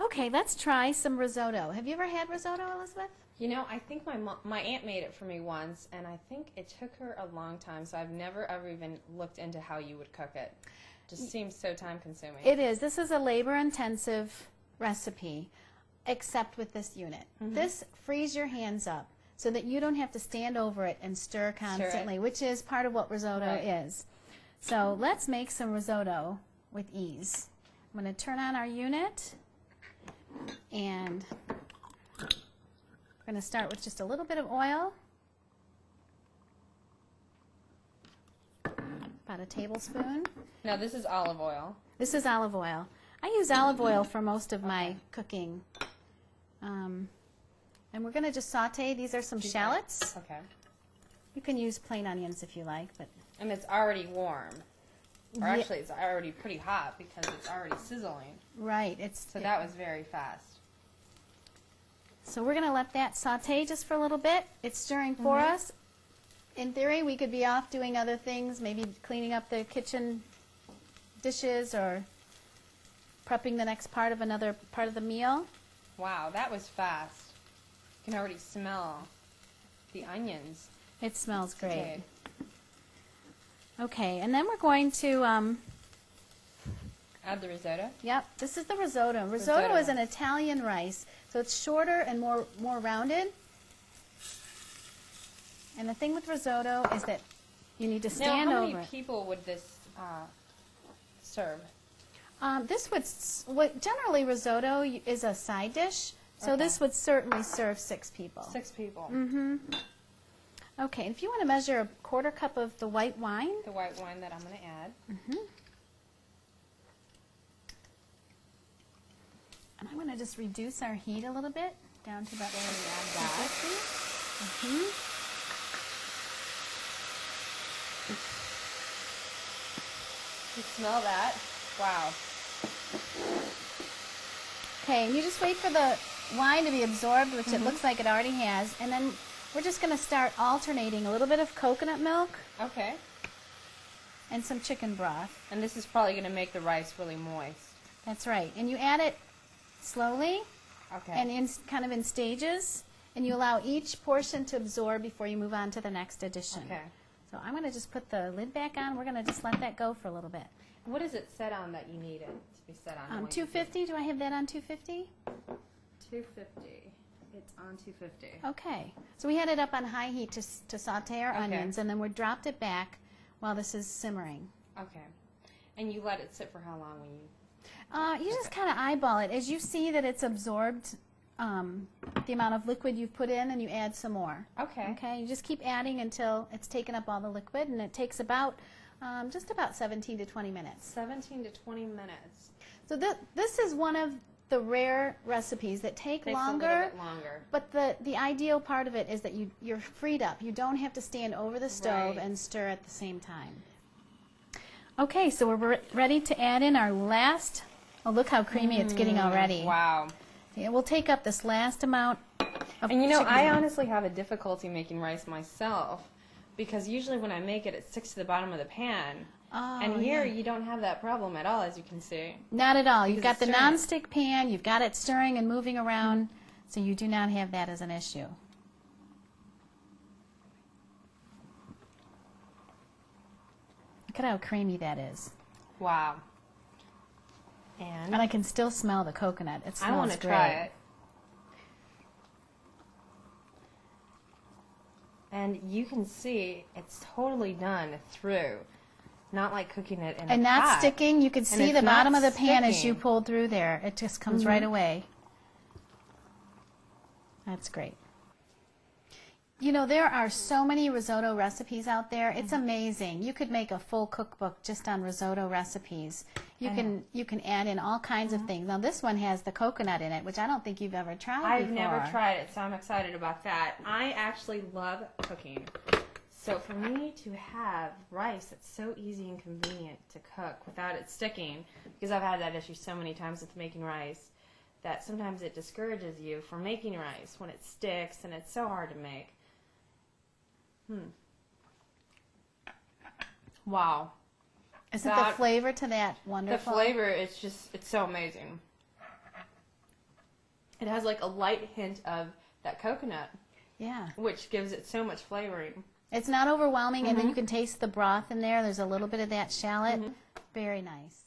Okay, let's try some risotto. Have you ever had risotto, Elizabeth? You know, I think my aunt made it for me once, and I think it took her a long time, so I've never ever even looked into how you would cook it. Just seems so time consuming. It is. This is a labor-intensive recipe, except with this unit. This frees your hands up so that you don't have to stand over it and stir constantly, which is part of what risotto is. So let's make some risotto with ease. I'm going to turn on our unit, and we're going to start with just a little bit of oil, about a tablespoon. Now this is olive oil. This is olive oil. I use olive oil for most of my cooking. And we're going to just saute. These are some shallots. Okay. You can use plain onions if you like, but and it's already warm. Or actually, it's already pretty hot because it's already sizzling. Right. So that was very fast. So we're going to let that saute just for a little bit. It's stirring for us. In theory, we could be off doing other things, maybe cleaning up the kitchen dishes or prepping the next part of another part of the meal. Wow, that was fast. You can already smell the onions. It smells great. Okay, and then we're going to add the risotto. Yep, this is the risotto. Risotto is an Italian rice, so it's shorter and more rounded. And the thing with risotto is that you need to stand over it. Now, how many people would this serve? This would generally risotto is a side dish, so this would certainly serve 6 people. 6 people. Okay, and if you want to measure a 1/4 cup of the white wine. The white wine that I'm going to add. And I'm going to just reduce our heat a little bit down to about 250. You smell that? Wow. Okay, and you just wait for the wine to be absorbed, which it looks like it already has, and then we're just going to start alternating a little bit of coconut milk. Okay. And some chicken broth. And this is probably going to make the rice really moist. That's right. And you add it slowly and kind of in stages, and you allow each portion to absorb before you move on to the next addition. Okay. So I'm going to just put the lid back on. We're going to just let that go for a little bit. What is it set on that you need it to be set on? 250. Do I have that on 250? 250. It's on 250. Okay. So we had it up on high heat to saute our onions, and then we dropped it back while this is simmering. Okay. And you let it sit for how long when you... You just kind of eyeball it. As you see that it's absorbed the amount of liquid you've put in, and you add some more. Okay. Okay. You just keep adding until it's taken up all the liquid, and it takes about just about 17 to 20 minutes. 17 to 20 minutes. So this is one of the rare recipes that take longer. A little bit longer. But the ideal part of it is that you're freed up. You don't have to stand over the stove and stir at the same time. Okay, so we're ready to add in our last. Oh, look how creamy it's getting already. Wow. Yeah, we'll take up this last amount of And you know, chicken I broth. honestly have a difficulty making rice myself because usually when I make it, it sticks to the bottom of the pan. Oh, and here you don't have that problem at all, as you can see. Not at all. You've got the stirring. non-stick pan. You've got it stirring and moving around, so you do not have that as an issue. Look at how creamy that is. Wow. And I can still smell the coconut. It smells I want to great. try it. And you can see it's totally done through. Not like cooking it in a pot. And not sticking. You can see the bottom of the pan as you sticking. pulled through there. It just comes right away. That's great. You know, there are so many risotto recipes out there. It's amazing. You could make a full cookbook just on risotto recipes. You can add in all kinds of things. Now this one has the coconut in it, which I don't think you've ever tried I've before. never tried it, so I'm excited about that. I actually love cooking. So for me to have rice that's so easy and convenient to cook without it sticking, because I've had that issue so many times with making rice, that sometimes it discourages you from making rice when it sticks and it's so hard to make. Wow. Isn't the flavor to that wonderful? The flavor, it's so amazing. it has like a light hint of that coconut, Yeah. which gives it so much flavoring. It's not overwhelming, and then you can taste the broth in there. There's a little bit of that shallot. Very nice.